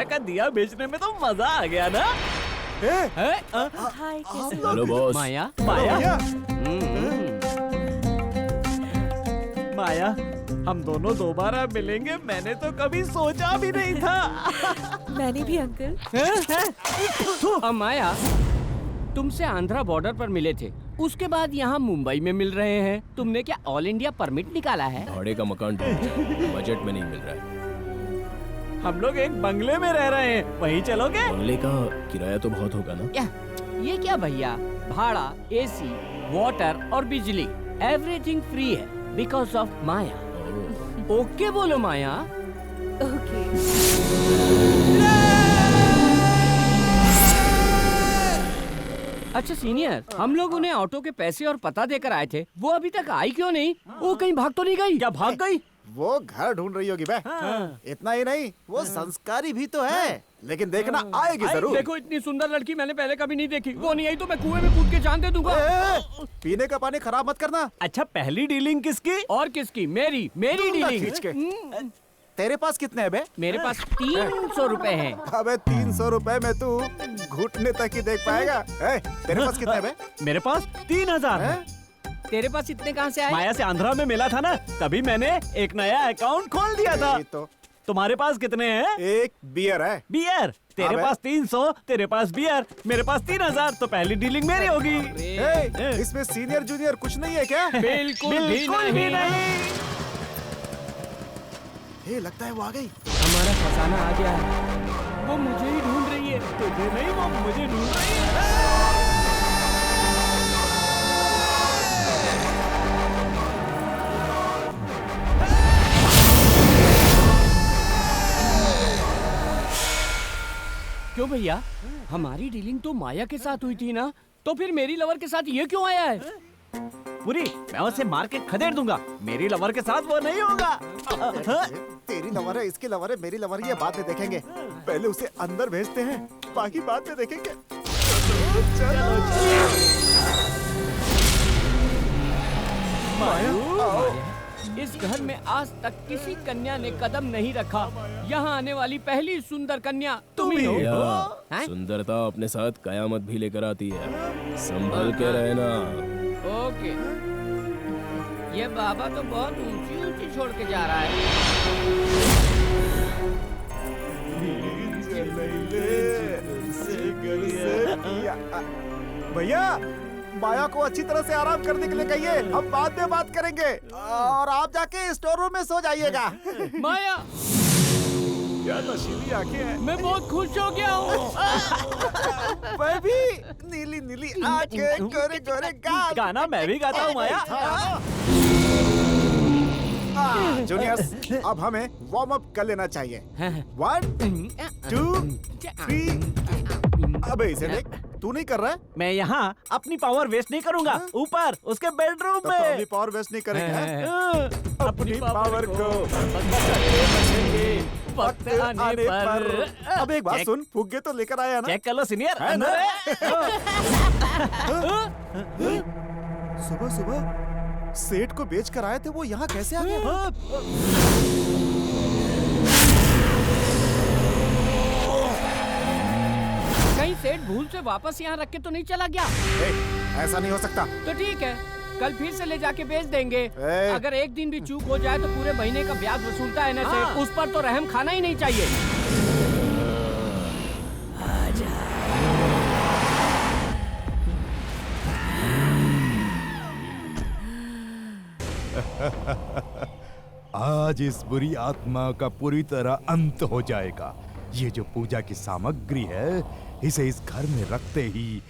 का दिया बेचने में तो मजा आ गया ना। हाय, कैसे हो? Hello boss. माया, भैया माया, हम दोनों दोबारा मिलेंगे मैंने तो कभी सोचा भी नहीं था। मैंने भी अंकल। अब माया, तुमसे आंध्रा बॉर्डर पर मिले थे, उसके बाद यहाँ मुंबई में मिल रहे हैं। तुमने क्या ऑल इंडिया परमिट निकाला है? भाड़े का मकान ढूंढ, बजट में नहीं मिल रहा है। हम लोग एक बंगले में रह रहे हैं, वहीं चलोगे? बंगले का किराया तो बहुत होगा ना? ये क्या भैया, भाड़ा, एसी, वाटर और बिजली एवरीथिंग फ्री है बिकॉज ऑफ माया। ओके बोलो माया। ओके। अच्छा सीनियर, हम लोग उन्हें ऑटो के पैसे और पता देकर आए थे, वो अभी तक आई क्यों नहीं? वो कहीं भाग तो नहीं गई? क्या भाग गई? वो घर ढूंढ रही होगी बे। इतना ही नहीं, वो संस्कारी भी तो है, लेकिन देखना आएगी जरूर। देखो इतनी सुंदर लड़की मैंने पहले कभी नहीं देखी। वो नहीं आई तो मैं कुएं में कूद के जान दे दूंगा। पीने का पानी खराब मत करना। अच्छा, पहली डीलिंग किसकी? और किसकी? मेरी दूंगा डीलिंग। खींच के। तेरे पास कितने हैं बे? मेरे पास 300 रुपए हैं। अबे 300 रुपए में तू घुटने तक ही देख पाएगा। तेरे पास कितने हैं बे? मेरे पास 3000 है। तेरे पास इतने कहाँ से आए? माया से आंध्रा में मिला था ना, तभी मैंने एक नया अकाउंट खोल दिया था। तो तुम्हारे पास कितने हैं? एक बियर है। बियर? तेरे पास 300, तेरे पास बियर, मेरे पास 3000, तो पहली डीलिंग मेरी होगी। इसमें सीनियर जूनियर कुछ नहीं है क्या? बिल्कुल भी नहीं। लगता है वो आ गई। हमारा फसाना आ गया है। वो मुझे ही ढूंढ रही है। तुझे नहीं, वो मुझे ढूंढ रही है। क्यों भैया, हमारी डीलिंग तो माया के साथ हुई थी ना, तो फिर मेरी लवर के साथ ये क्यों आया है? पूरी, मैं उसे मार के खदेड़ दूंगा। मेरी लवर के साथ वो नहीं होगा। तेरी लवर है, इसकी लवर है, मेरी लवर है, ये बाद में देखेंगे। पहले उसे अंदर भेजते हैं, बाकी बाद में देखेंगे। चलो। माया, इस घर में आज तक किसी कन्या ने कदम नहीं रखा। यहाँ आने वाली पहली सुंदर कन्या तुम ही हो। हैं? सुंदरता अपने साथ कयामत भी लेकर आती है, संभल के रहना। ओके। ये बाबा तो बहुत ऊंची ऊंची छोड़ के जा रहा है। भैया, माया को अच्छी तरह से आराम करने के लिए कहिए, हम बाद में बात करेंगे। और आप जाके स्टोर रूम में सो जाइएगा। माया, क्या नशीली आंखें हैं। मैं बहुत खुश हो गया हूँ। मैं भी। नीली नीली आंखें, गोरे गोरे गाल। गाना मैं भी गाता हूँ माया। जूनियर्स, अब हमें वार्म अप कर लेना चाहिए। 1 2 3। अबे इसे देख, तू नहीं कर रहा है? मैं यहाँ अपनी पावर वेस्ट नहीं करूँगा। ऊपर उसके बेडरूम तो में अपनी पावर वेस्ट नहीं करेंगे। अपनी पावर को वक्त आने पर। अब एक बात सुन, फुग्गे तो लेकर आया ना? चेक कर लो सीनियर। है ना? अंदर है। सुबह सुबह सेठ को बेच कर आए थे, वो यहाँ कैसे आ गया? कहीं सेठ भूल से वापस यहाँ रख के तो नहीं चला गया? ऐसा नहीं हो सकता। तो ठीक है, कल फिर से ले जाके बेच देंगे। अगर एक दिन भी चूक हो जाए तो पूरे महीने का ब्याज वसूलता है ना सेठ, उस पर तो रहम खाना ही नहीं चाहिए। आज इस बुरी आत्मा का पूरी तरह अंत हो जाएगा। ये जो पूजा की सामग्री है, इसे इस घर में रखते ही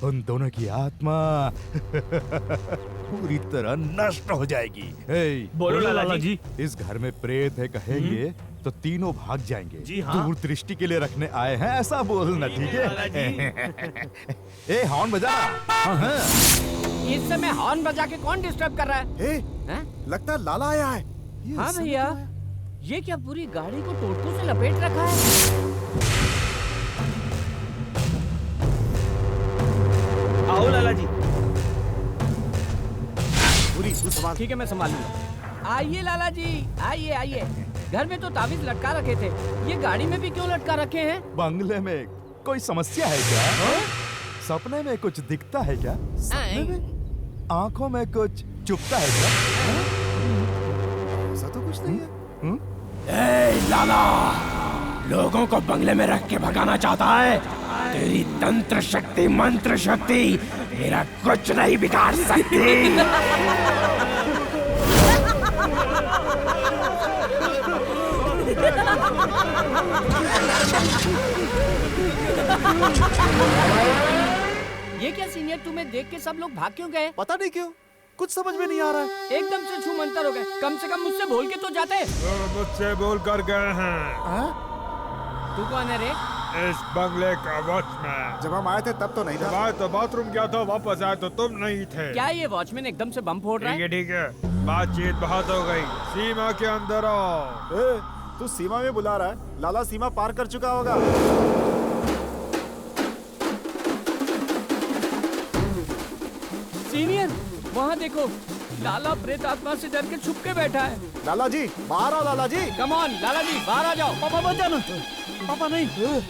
उन दोनों की आत्मा पूरी तरह नष्ट हो जाएगी। बोलो लाला जी। इस घर में प्रेत है कहेंगे तो तीनों भाग जाएंगे। जी हाँ। दूर दृष्टि के लिए रखने आए हैं, ऐसा बोलना, ठीक है? ए हॉर्न बजा। हाँ। इस समय हॉर्न बजा के कौन डिस्टर्ब कर रहा है? लगता है लाला आया है। हाँ भैया, ये क्या पूरी गाड़ी को टोटकों से लपेट रखा है? आओ लाला जी। पूरी तू संभाल। ठीक है, मैं संभाल लूंगा। आइए लाला जी, आइए आइए। घर में तो ताबीज लटका रखे थे, ये गाड़ी में भी क्यों लटका रखे हैं? बंगले में कोई समस्या है क्या? सपने में कुछ दिखता है क्या? आंखों में कुछ चुभता है क्या? ऐसा तो कुछ नहीं है। ए लाला, लोगों को बंगले में रख के भगाना चाहता है? तेरी तंत्र शक्ति मंत्र शक्ति मेरा कुछ नहीं बिगाड़ सकती। ये क्या सीनियर, तुम्हें देख के सब लोग भाग क्यों गए? पता नहीं क्यों, कुछ समझ में नहीं आ रहा है। एकदम से छू मंतर हो गए। कम से कम मुझसे बोल के तो जाते। मुझसे बोल कर गए हैं। तू कौन है रे? इस बंगले का वॉचमैन। जब हम आए थे तब तो नहीं था। मैं तो बाथरूम गया था, वापस आया तो तुम नहीं थे। क्या ये वॉचमैन एकदम से बम फोड़ रहा है? ठीक है, बातचीत बहुत हो गई, सीमा के अंदर आओ। ए, तू सीमा में बुला रहा है? लाला सीमा पार कर चुका होगा। सीनियर, वहाँ देखो, लाला प्रेत आत्मा से डर के छुप के बैठा है। लाला जी बाहर आओ, लाला जी। कम ऑन लाला जी, बाहर आ जाओ। पापा मत जाना, पापा नहीं।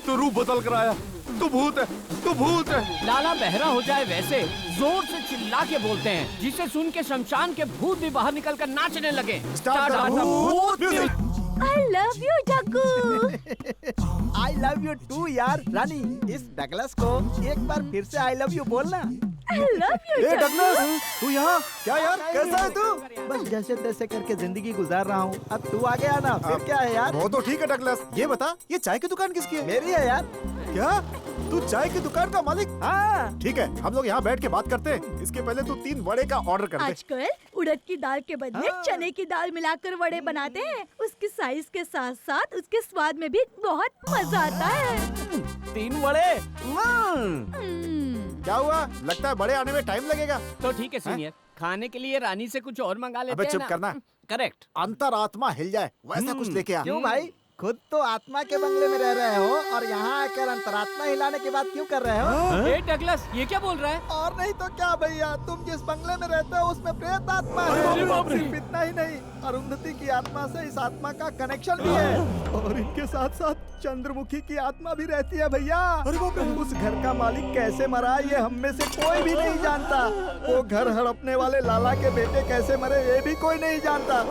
तू रूप बदल कर आया, तू भूत है, तू भूत है। लाला बहरा हो जाए वैसे जोर से चिल्ला के बोलते हैं, जिसे सुन के शमशान के भूत भी बाहर निकल कर नाचने लगे। स्टार्ट द भूत music. I love you, Jaggu. I love you too यार। रानी, इस डगलस को एक बार फिर से आई लव यू बोलना। I love you, ए जग्गू। डगलस, तू यहाँ क्या यार? कैसा है तू? बस जैसे तैसे करके जिंदगी गुजार रहा हूँ। अब तू आ गया ना, फिर क्या है यार? वो तो ठीक है डगलस। ये बता, ये चाय की दुकान किसकी है? मेरी है यार। क्या तू चाय की दुकान का मालिक? हाँ। ठीक है, हम लोग यहाँ बैठ के बात करते हैं। इसके पहले तू 3 वड़े का ऑर्डर कर दे। आजकल उड़द की दाल के बदले चने की दाल मिलाकर वड़े बनाते हैं। उसकी साइज के साथ साथ उसके स्वाद में भी बहुत मजा आता है। 3 वड़े। क्या हुआ? लगता है बड़े आने में टाइम लगेगा। तो ठीक है सीनियर, खाने के लिए रानी से कुछ और मंगा लेते अबे हैं चुप ना। करना। करेक्ट। अंतरात्मा हिल जाए वैसा कुछ लेके आ। क्यों भाई? खुद तो आत्मा के बंगले में रह रहे हो और यहाँ आकर अंतरात्मा हिलाने की बात क्यों कर रहे हो? ए डगलस, ये क्या बोल रहा है? और नहीं तो क्या भैया, तुम जिस बंगले में रहते हो उसमें प्रेत आत्मा है। सिर्फ इतना ही नहीं, अरुंधति की आत्मा से इस आत्मा का कनेक्शन भी है। और इनके साथ साथ चंद्रमुखी की आत्मा भी रहती है भैया। उस घर का मालिक कैसे मरा ये हम में से कोई भी नहीं जानता। वो घर हड़पने वाले लाला के बेटे कैसे मरे ये भी कोई नहीं जानता।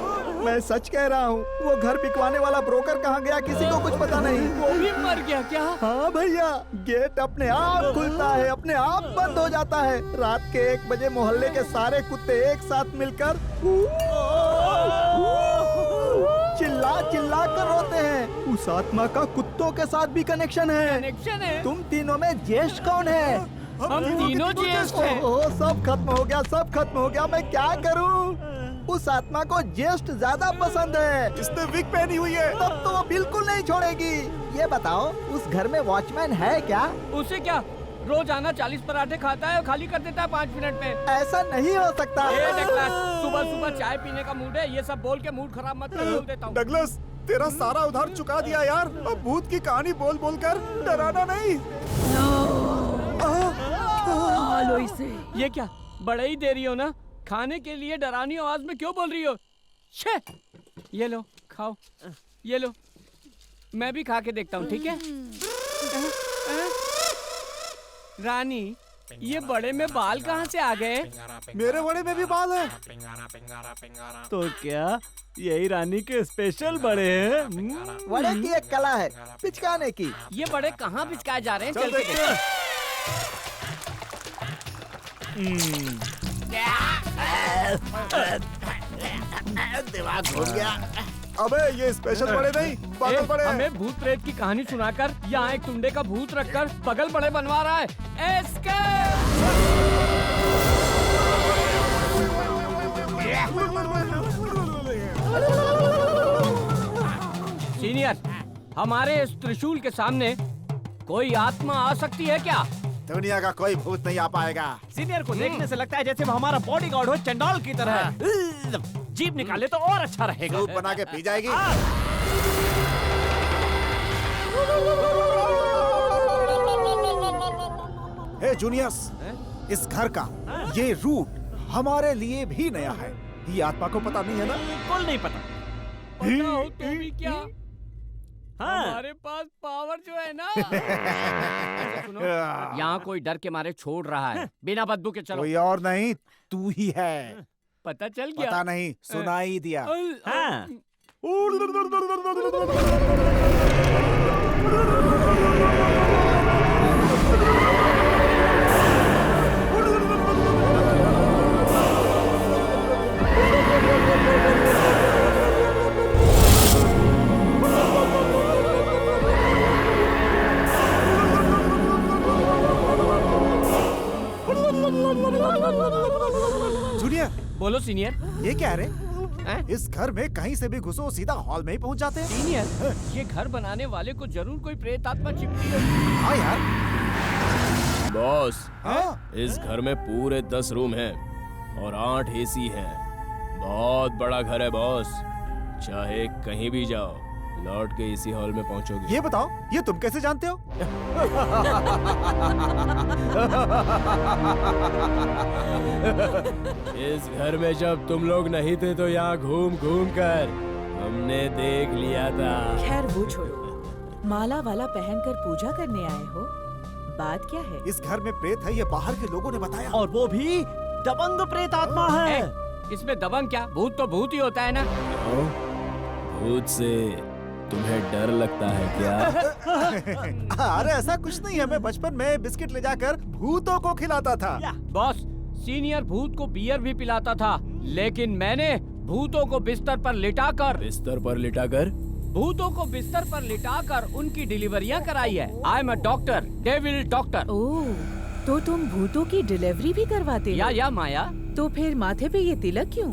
मैं सच कह रहा हूँ, वो घर बिकवाने वाला ब्रोकर कहाँ गया किसी को कुछ पता नहीं। वो भी मर गया क्या? हाँ भैया, गेट अपने आप खुलता है, अपने आप बंद हो जाता है। रात के 1 बजे मोहल्ले के सारे कुत्ते एक साथ मिलकर चिल्ला चिल्ला कर रोते हैं। उस आत्मा का कुत्तों के साथ भी कनेक्शन है। कनेक्शन है? तुम तीनों में ज्येष्ठ कौन है? हम तीनों ज्येष्ठ हैं। ओह, सब खत्म हो गया, सब खत्म हो गया। मैं क्या करूं? उस आत्मा को ज्येष्ठ ज्यादा पसंद है। इसने विग पहनी हुई है। तब तो वो बिल्कुल नहीं छोड़ेगी। ये बताओ, उस घर में वॉचमैन है क्या? उसे क्या, रोज आना 40 पराठे खाता है और खाली कर देता है 5 मिनट में। ऐसा नहीं हो सकता। ए डगलस, सुबह सुबह चाय पीने का मूड है, ये सब बोल के मूड खराब मत कर, बोल देता हूँ। डगलस, तेरा सारा उधार चुका दिया यार। अब भूत की कहानी बोल बोल कर डराना नहीं। लो इसे। ये क्या, बड़े ही देरी हो ना, खाने के लिए डरावनी आवाज में क्यों बोल रही हो? छे, ये लो खाओ, ये लो, मैं भी खा के देखता हूँ, ठीक है? रानी, ये बड़े में बाल कहाँ से आ गए? मेरे बड़े में भी बाल है। तो क्या यही रानी के स्पेशल बड़े हैं? वड़े की एक कला है, पिचकाने की। ये बड़े कहाँ पिचकाए जा रहे हैं? चल चल के देखते देखते हैं। दिमाग घूम गया। अबे ये स्पेशल बड़े नहीं, पागल हैं। बड़े हैं। हमें भूत प्रेत की कहानी सुनाकर यहाँ एक टुंडे का भूत रखकर पगल बड़े बनवा रहा है। सीनियर, हमारे इस त्रिशूल के सामने कोई आत्मा आ सकती है क्या? दुनिया का कोई भूत नहीं आ पाएगा। सीनियर को देखने से लगता है जैसे वो हमारा बॉडीगार्ड हो, चंडाल की तरह। जीप निकाले तो और अच्छा रहेगा। सूप बना के पी जाएगी। हे जूनियर्स, इस घर का ये रूट हमारे लिए भी नया है। ये आत्मा को पता नहीं है ना? बिल्कुल नहीं पता। पता हो तो भी क्या, हाँ। हमारे पास पावर जो है ना। अच्छा सुनो, यहाँ कोई डर के मारे छोड़ रहा है, बिना बदबू के चलो। कोई और नहीं, तू ही है। पता चल गया? पता नहीं, सुनाई दिया। हाँ। जूनियर, बोलो सीनियर। ये क्या है रे? हैं? इस घर में कहीं से भी घुसो सीधा हॉल में ही पहुंच जाते हैं। सीनियर, ये घर बनाने वाले को जरूर कोई प्रेत आत्मा चिपकी है। हाँ यार। बॉस, हाँ? इस घर में पूरे 10 रूम हैं और 8 एसी हैं। बहुत बड़ा घर है बॉस, चाहे कहीं भी जाओ लौट के इसी हॉल में पहुंचोगे। ये बताओ, ये तुम कैसे जानते हो? इस घर में जब तुम लोग नहीं थे तो यहाँ घूम घूम कर हमने देख लिया था। खैर वो छोड़ो, माला वाला पहनकर पूजा करने आए हो, बात क्या है? इस घर में प्रेत है, ये बाहर के लोगों ने बताया। और वो भी दबंग प्रेत आत्मा है। इसमें दबंग क्या, भूत तो भूत ही होता है ना। क्यों? भूत से तुम्हें डर लगता है क्या? अरे ऐसा कुछ नहीं है, मैं बचपन में बिस्किट ले जाकर भूतों को खिलाता था। बॉस, सीनियर भूत को बियर भी पिलाता था, लेकिन मैंने भूतों को बिस्तर पर लिटाकर भूतों को बिस्तर पर लिटाकर उनकी डिलीवरियां कराई है। I am a doctor, devil doctor. Oh, तो तुम भूतों की डिलीवरी भी करवाते हो? या माया। तो फिर माथे पे ये तिलक क्यों?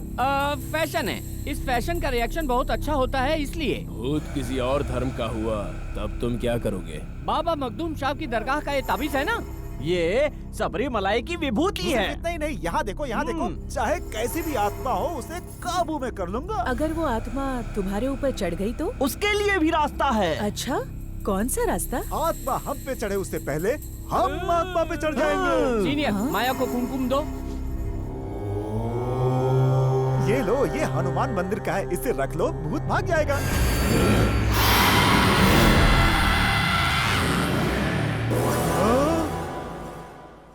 फैशन है, इस फैशन का रिएक्शन बहुत अच्छा होता है इसलिए। भूत किसी और धर्म का हुआ तब तुम क्या करोगे? बाबा मखदूम साहब की दरगाह का ये ताबीज है ना, ये सबरीमलाई की विभूति है। इतना ही नहीं, यहाँ देखो, यहाँ देखो, चाहे कैसी भी आत्मा हो उसे काबू में कर लूंगा। अगर वो आत्मा तुम्हारे ऊपर चढ़ गई तो? उसके लिए भी रास्ता है। अच्छा, कौन सा रास्ता? आत्मा हम पे चढ़े उससे पहले हम आत्मा पे चढ़ जाएंगे। सीनियर, माया को कुमकुम दो। ये लो, ये हनुमान मंदिर का है, इसे रख लो, भूत भाग जाएगा।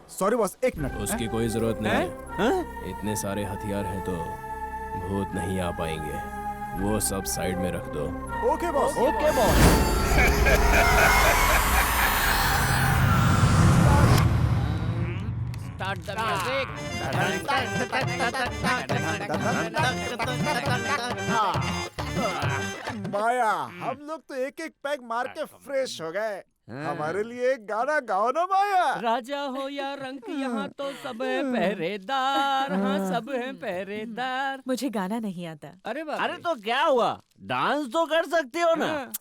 सॉरी बॉस, एक मिनट। उसकी कोई जरूरत नहीं है। इतने सारे हथियार हैं तो भूत नहीं आ पाएंगे। वो सब साइड में रख दो। Okay boss. Okay boss. Start the music. Maya, हम लोग तो एक एक पैग मार के फ्रेश हो गए। हमारे लिए एक गाना गाओ ना माया। राजा हो या रंक, यहाँ तो सब है पहरेदार। हाँ, सब है पहरेदार। मुझे गाना नहीं आता। अरे बाप अरे रे। तो क्या हुआ, डांस तो कर सकते हो ना।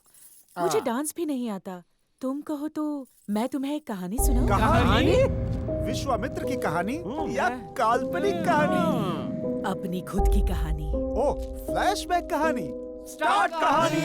मुझे डांस भी नहीं आता। तुम कहो तो मैं तुम्हें एक कहानी सुनाऊं? कहानी? विश्वामित्र की कहानी या काल्पनिक कहानी? अपनी खुद की कहानी। ओ, फ्लैशबैक कहानी। स्टार्ट कहानी।